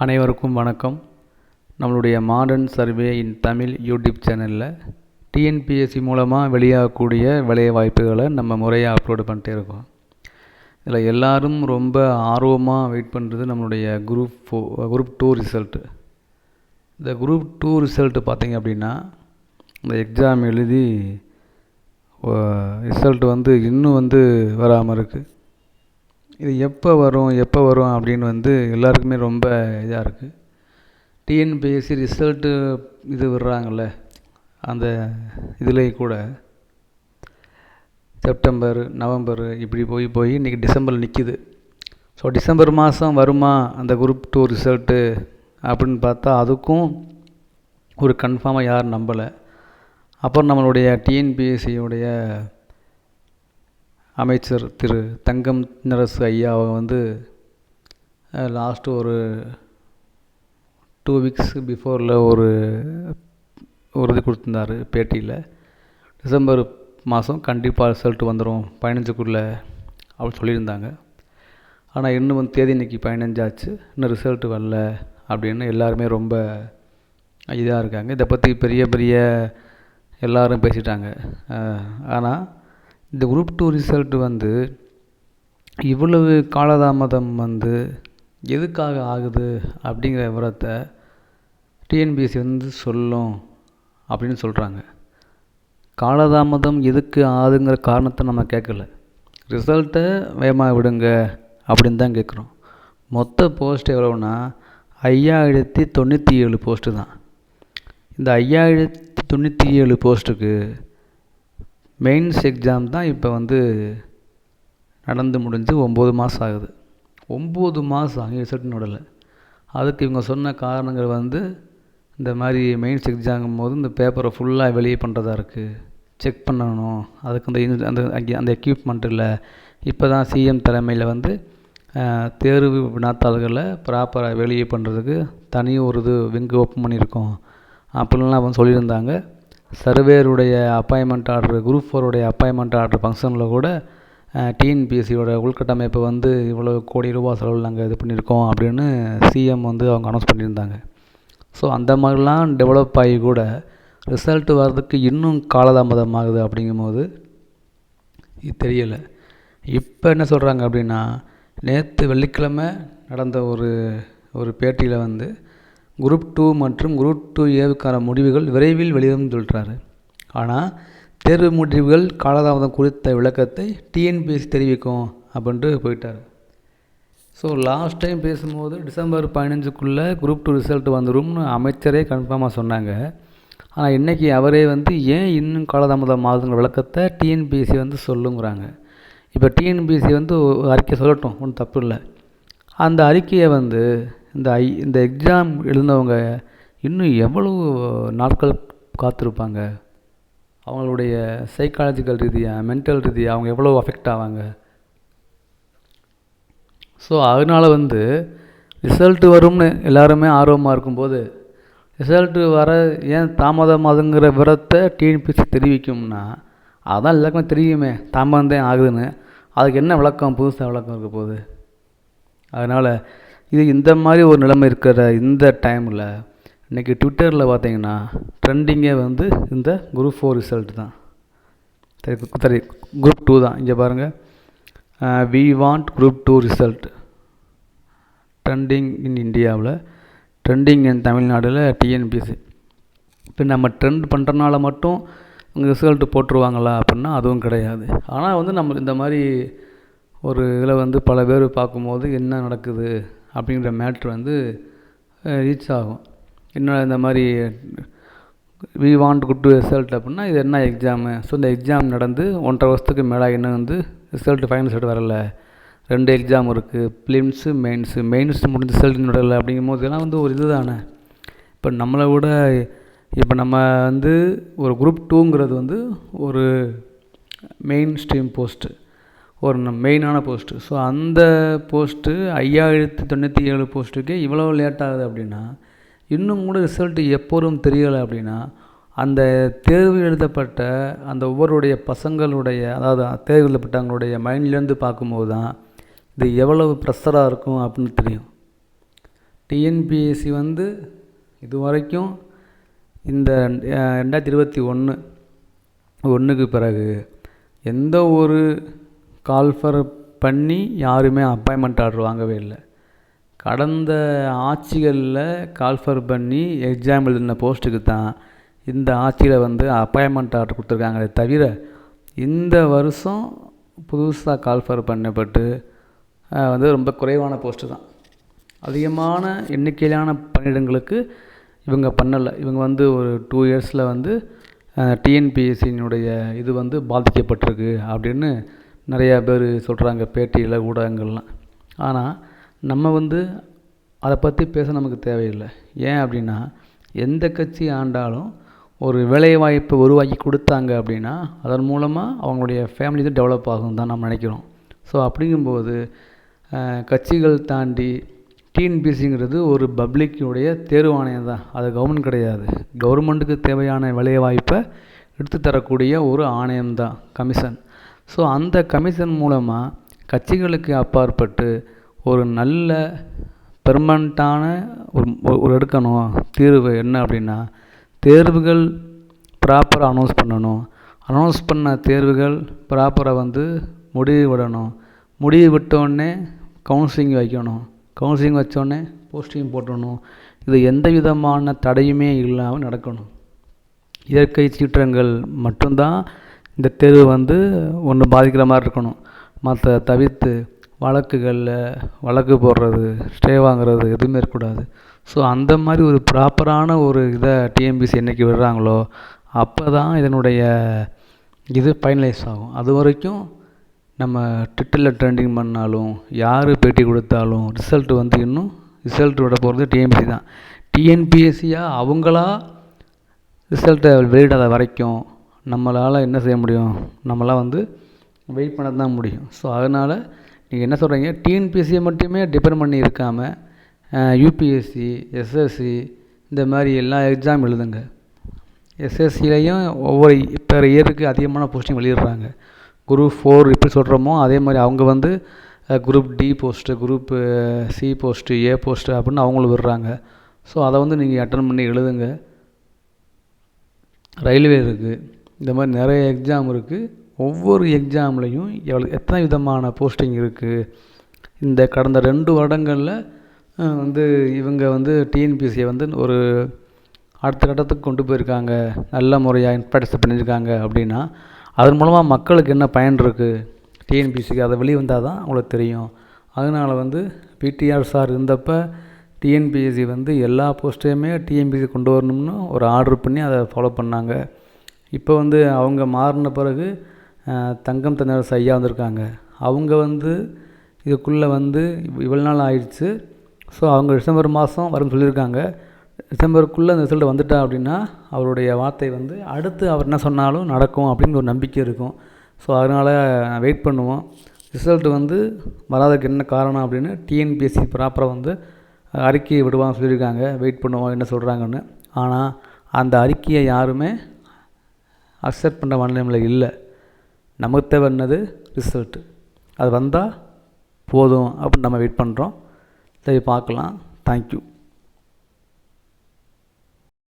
அனைவருக்கும் வணக்கம். நம்மளுடைய மாடர்ன் சர்வே இன் தமிழ் யூடியூப் சேனலில் டிஎன்பிஎஸ்சி மூலமாக வெளியாகக்கூடிய வேலை வாய்ப்புகளை நம்ம முறையாக அப்லோடு பண்ணிட்டே இருக்கோம். இதில் எல்லோரும் ரொம்ப ஆர்வமாக வெயிட் பண்ணுறது நம்மளுடைய குரூப் 2 ரிசல்ட்டு. இந்த குரூப் 2 ரிசல்ட்டு பார்த்திங்க அப்படின்னா, இந்த எக்ஸாம் எழுதி ரிசல்ட் இன்னும் வராமல் இருக்குது. இது எப்போ வரும் அப்படின்னு எல்லாருக்குமே ரொம்ப இதாக இருக்குது. டிஎன்பிஎஸ்சி ரிசல்ட்டு விடுறாங்கள்ல, அந்த இதில் கூட செப்டம்பர், நவம்பர் இப்படி போய் இன்றைக்கி டிசம்பரில் நிற்கிது. ஸோ டிசம்பர் மாதம் வருமா அந்த குரூப் 2 ரிசல்ட்டு அப்படின்னு பார்த்தா அதுக்கும் ஒரு கன்ஃபார்மாக யாரும் நம்பலை. அப்புறம் நம்மளுடைய டிஎன்பிஎஸ்சியுடைய அமைச்சர் திரு தங்கம் தென்னரசு ஐயா அவங்க லாஸ்ட்டு ஒரு 2 வீக்ஸ் பிஃபோரில் ஒரு இது கொடுத்துருந்தார் பேட்டியில். டிசம்பர் மாதம் கண்டிப்பாக ரிசல்ட் வந்துடும் 15க்குள்ளே அப்படி சொல்லியிருந்தாங்க. ஆனால் இன்னும் தேதி இன்றைக்கி 15 ஆச்சு, இன்னும் ரிசல்ட்டு வரல அப்படின்னு எல்லாருமே ரொம்ப இதாக இருக்காங்க. இதை பற்றி பெரிய எல்லோரும் பேசிட்டாங்க. ஆனால் இந்த குரூப் 2 ரிசல்ட்டு இவ்வளவு காலதாமதம் எதுக்காக ஆகுது அப்படிங்கிற விவரத்தை டிஎன்பிஎஸ்சி சொல்லும் அப்படின்னு சொல்கிறாங்க. காலதாமதம் எதுக்கு ஆகுதுங்கிற காரணத்தை நம்ம கேட்கல, ரிசல்ட்டை வேகமாக விடுங்க அப்படின்னு தான் கேட்குறோம். மொத்த போஸ்ட் எவ்வளோன்னா 5097 போஸ்ட்டு தான். இந்த 5097 போஸ்ட்டுக்கு மெயின்ஸ் எக்ஸாம் தான் இப்போ நடந்து முடிஞ்சு 9 மாதம் ஆகுது. 9 மாதம் அங்கே ரிசல்ட் விடலை. அதுக்கு இவங்க சொன்ன காரணங்கள் இந்த மாதிரி மெயின்ஸ் எக்ஸாங்கும் போது இந்த பேப்பரை ஃபுல்லாக வெளியே பண்ணுறதா இருக்குது, செக் பண்ணணும், அதுக்கு அந்த எக்யூப்மெண்ட் இல்லை. இப்போ தான் சிஎம் தலைமையில் தேர்வு வினாத்தாள்களை ப்ராப்பராக வெளியே பண்ணுறதுக்கு தனி ஒரு விங்கு ஓப்பன் பண்ணியிருக்கோம் அப்படின்லாம் சொல்லியிருந்தாங்க. சர்வேருடைய appointment order, group 4 appointment order ஃபங்க்ஷனில் கூட டிஎன்பிஎஸ்சியோட உள்கட்டமைப்பை இவ்வளோ கோடி ரூபா செலவில் நாங்கள் இது பண்ணியிருக்கோம் அப்படின்னு சிஎம் அவங்க அனௌன்ஸ் பண்ணியிருந்தாங்க. ஸோ அந்த மாதிரிலாம் டெவலப் ஆகி கூட ரிசல்ட்டு வர்றதுக்கு இன்னும் காலதாமதமாகுது. அப்படிங்கும்போது இது தெரியலை. இப்போ என்ன சொல்கிறாங்க அப்படின்னா, நேற்று வெள்ளிக்கிழமை நடந்த ஒரு பேட்டியில் குரூப் 2 மற்றும் குரூப் 2A முடிவுகள் விரைவில் வெளியிடும் சொல்கிறாரு. ஆனால் தேர்வு முடிவுகள் காலதாமதம் குறித்த விளக்கத்தை டிஎன்பிஎஸ்சி தெரிவிக்கும் அப்படின்ட்டு போயிட்டார். ஸோ லாஸ்ட் டைம் பேசும்போது டிசம்பர் 15க்குள்ளே குரூப் 2 ரிசல்ட் வந்துடும்னு அமைச்சரே கன்ஃபார்மாக சொன்னாங்க. ஆனால் இன்றைக்கி அவரே ஏன் இன்னும் காலதாமதம் ஆகுதுங்கிற விளக்கத்தை டிஎன்பிஎஸ்சி சொல்லுங்கிறாங்க. இப்போ டிஎன்பிஎஸ்சி அறிக்கை சொல்லட்டும், ஒன்றும் தப்பு இல்லை. அந்த அறிக்கையை இந்த எக்ஸாம் எழுதினவங்க இன்னும் எவ்வளவு நாட்கள் காத்திருப்பாங்க, அவங்களுடைய சைக்காலஜிக்கல் ரீதியாக, மென்டல் ரீதியாக அவங்க எவ்வளோ அஃபெக்ட் ஆவாங்க. ஸோ அதனால் ரிசல்ட்டு வரும்னு எல்லாருமே ஆர்வமாக இருக்கும்போது ரிசல்ட்டு வர ஏன் தாமதமாகுதுங்கிற விவரத்தை டிஎன்பிஎஸ்சி தெரிவிக்கும்னா, அதான் எல்லாருக்குமே தெரியுமே தாமதம் தான் ஆகுதுன்னு. அதுக்கு என்ன விளக்கம், புதுசாக விளக்கம் இருக்க போகுது? அதனால் இந்த மாதிரி ஒரு நிலைமை இருக்கிற இந்த டைமில் இன்றைக்கி ட்விட்டரில் பார்த்திங்கன்னா ட்ரெண்டிங்கே இந்த குரூப் 4 ரிசல்ட் தான். சரி, குரூப் 2 தான். இங்கே பாருங்கள், we want group 2 result trending in இந்தியாவில், ட்ரெண்டிங் இன் தமிழ்நாடில் டிஎன்பிஎஸ்சி. இப்போ நம்ம ட்ரெண்ட் பண்ணுறனால மட்டும் உங்கள் ரிசல்ட்டு போட்டுருவாங்களா அப்படின்னா அதுவும் கிடையாது. ஆனால் நம்ம இந்த மாதிரி ஒரு இதில் பல பேர் பார்க்கும்போது என்ன நடக்குது அப்படிங்கிற மேட்ரு ரீச் ஆகும். இன்னும் இந்த மாதிரி வி வாண்ட் குட் ரிசல்ட் அப்படின்னா இது என்ன எக்ஸாமு? ஸோ இந்த எக்ஸாம் நடந்து 1.5 வருஷத்துக்கு மேலே இன்னும் ரிசல்ட்டு ஃபைனல் ரிசல்ட் வரலை. 2 எக்ஸாம் இருக்குது, ப்ளிம்ஸு மெயின்ஸ் முடிஞ்ச ரிசல்ட் வரலை. அப்படிங்கும்போது இதெல்லாம் ஒரு இது தானே. இப்போ நம்மளை விட இப்போ நம்ம ஒரு குரூப் 2ங்கிறது ஒரு மெயின் ஸ்ட்ரீம் போஸ்ட்டு, ஒரு மெயினான போஸ்ட்டு. ஸோ அந்த போஸ்ட்டு 5097 போஸ்ட்டுக்கே இவ்வளோ லேட் ஆகுது அப்படின்னா, இன்னும் கூட ரிசல்ட்டு எப்போதும் தெரியலை அப்படின்னா, அந்த தேர்வு எழுதப்பட்ட அந்த ஒவ்வொருடைய பசங்களுடைய, அதாவது தேர்வு எழுதப்பட்டவங்களுடைய மைண்ட்லேருந்து பார்க்கும்போது தான் இது எவ்வளவு ப்ரெஷராக இருக்கும் அப்படின்னு தெரியும். டிஎன்பிஎஸ்சி வந்து இது வரைக்கும் இந்த 2021 பிறகு எந்த ஒரு கால்ஃபர் பண்ணி யாருமே அப்பாயின்மெண்ட் ஆர்டர் வாங்கவே இல்லை. கடந்த ஆட்சிகளில் கால்ஃபர் பண்ணி எக்ஸாம் எழுதின போஸ்ட்டுக்கு தான் இந்த ஆட்சியில் வந்து அப்பாயின்மெண்ட் ஆர்டர் கொடுத்துருக்காங்களே தவிர இந்த வருஷம் புதுசாக கால்ஃபர் பண்ணப்பட்டு வந்து ரொம்ப குறைவான போஸ்ட்டு தான். அதிகமான எண்ணிக்கையிலான பணியிடங்களுக்கு இவங்க பண்ணலை. இவங்க வந்து ஒரு 2 இயர்ஸில் வந்து டிஎன்பிஎஸ்சியினுடைய இது வந்து பாதிக்கப்பட்டிருக்கு அப்படின்னு நிறையா பேர் சொல்கிறாங்க பேட்டியில், ஊடகங்கள்லாம். ஆனால் நம்ம வந்து அதை பற்றி பேச நமக்கு தேவையில்லை. ஏன் அப்படின்னா, எந்த கட்சி ஆண்டாலும் ஒரு வேலைவாய்ப்பை உருவாக்கி கொடுத்தாங்க அப்படின்னா அதன் மூலமாக அவங்களுடைய ஃபேமிலி தான் டெவலப் ஆகும் தான் நம்ம நினைக்கிறோம். ஸோ அப்படிங்கும்போது கட்சிகள் தாண்டி டிஎன்பிஎஸ்சிங்கிறது ஒரு பப்ளிக்குடைய தேர்வு ஆணையம் தான். அது கவர்மெண்ட் கிடையாது. கவர்மெண்ட்டுக்கு தேவையான வேலைவாய்ப்பை எடுத்து தரக்கூடிய ஒரு ஆணையம்தான் கமிஷன். ஸோ அந்த கமிஷன் மூலமாக கட்சிகளுக்கு அப்பாற்பட்டு ஒரு நல்ல பெர்மனண்ட்டான ஒரு எடுக்கணும் தீர்வு என்ன அப்படின்னா, தேர்வுகள் ப்ராப்பராக அனௌன்ஸ் பண்ணணும். அனௌன்ஸ் பண்ண தேர்வுகள் ப்ராப்பராக வந்து முடிவு விடணும். முடிவு விட்டோடனே கவுன்சிலிங் வைக்கணும். கவுன்சிலிங் வச்சோடனே போஸ்டிங் போட்டணும். இது எந்த விதமான தடையுமே இல்லாமல் நடக்கணும். இயற்கை சீற்றங்கள் மட்டும்தான் இந்த தேர்வு வந்து ஒன்று பாதிக்கிற மாதிரி இருக்கணும். மற்ற தவிர்த்து வழக்கு போடுறது, ஸ்டே வாங்குறது எதுவுமே இருக்கக்கூடாது. ஸோ அந்த மாதிரி ஒரு ப்ராப்பரான ஒரு இதை டிஎன்பிஎஸ்சி என்றைக்கு விடுறாங்களோ அப்போ தான் இதனுடைய இது ஃபைனலைஸ் ஆகும். அது வரைக்கும் நம்ம ட்விட்டரில் ட்ரெண்டிங் பண்ணாலும் யார் பேட்டி கொடுத்தாலும் ரிசல்ட் வந்து இன்னும் ரிசல்ட் விட போகிறது டிஎன்பிஎஸ்சி தான். டிஎன்பிஎஸ்சியாக அவங்களா ரிசல்ட்டை வெளியிடாத வரைக்கும் நம்மளால் என்ன செய்ய முடியும்? நம்மளால் வந்து வெயிட் பண்ண தான் முடியும். ஸோ அதனால் நீங்கள் என்ன சொல்கிறீங்க, டிஎன்பிஎஸ்சியை மட்டுமே டிபெண்ட் பண்ணி இருக்காமல் யூபிஎஸ்சி, எஸ்எஸ்சி இந்த மாதிரி எல்லா எக்ஸாம் எழுதுங்க. எஸ்எஸ்சிலையும் ஒவ்வொரு இப்போ இயருக்கு அதிகமான போஸ்டிங் வெளியிடுறாங்க. குரூப் 4 எப்படி சொல்கிறோமோ அதே மாதிரி அவங்க வந்து group D post, group C post, A post அப்படின்னு அவங்களும் விடுறாங்க. ஸோ அதை வந்து நீங்கள் அட்டன் பண்ணி எழுதுங்க. ரயில்வே இருக்குது, இந்த மாதிரி நிறைய எக்ஸாம் இருக்குது. ஒவ்வொரு எக்ஸாம்லேயும் எத்தனை விதமான போஸ்டிங் இருக்குது. இந்த கடந்த 2 வருடங்களில் வந்து இவங்க வந்து டிஎன்பிஎஸ்சியை வந்து ஒரு அடுத்த கட்டத்துக்கு கொண்டு போயிருக்காங்க, நல்ல முறையாக இன்ட்ரடியூஸ் பண்ணியிருக்காங்க அப்படின்னா அதன் மூலமாக மக்களுக்கு என்ன பயன் இருக்குது டிஎன்பிஎஸ்சிக்கு, அதை வெளியே வந்தால் தான் அவங்களுக்கு தெரியும். அதனால் வந்து பிடிஆர் சார் இருந்தப்போ டிஎன்பிஎஸ்சி வந்து எல்லா போஸ்ட்டையுமே டிஎன்பிஎஸ்சி கொண்டு வரணும்னு ஒரு ஆர்டர் பண்ணி அதை ஃபாலோ பண்ணாங்க. இப்போ வந்து அவங்க மாறின பிறகு தங்கம் தென்னரசு ஐயா வந்திருக்காங்க. அவங்க வந்து இதுக்குள்ளே வந்து இவ்வளோ நாள் ஆயிடுச்சு. ஸோ அவங்க டிசம்பர் மாதம் வரும்னு சொல்லியிருக்காங்க. டிசம்பருக்குள்ளே அந்த ரிசல்ட் வந்துட்டா அப்படின்னா அவருடைய வார்த்தை வந்து அடுத்து அவர் என்ன சொன்னாலும் நடக்கும் அப்படின்னு ஒரு நம்பிக்கை இருக்கும். ஸோ அதனால் வெயிட் பண்ணுவோம். ரிசல்ட் வந்து வராததுக்கு என்ன காரணம் அப்படின்னு டிஎன்பிஎஸ்சி ப்ராப்பராக வந்து அறிக்கையை விடுவாங்க சொல்லியிருக்காங்க. வெயிட் பண்ணுவோம் என்ன சொல்கிறாங்கன்னு. ஆனால் அந்த அறிக்கையை யாருமே அக்செப்ட் பண்ணுற மனநிலையில் இல்லை. நமக்கு தேவை என்னது ரிசல்ட்டு. அது வந்தால் போதும் அப்படின்னு நம்ம வெயிட் பண்ணுறோம். சரி, பார்க்கலாம். தேங்க்யூ.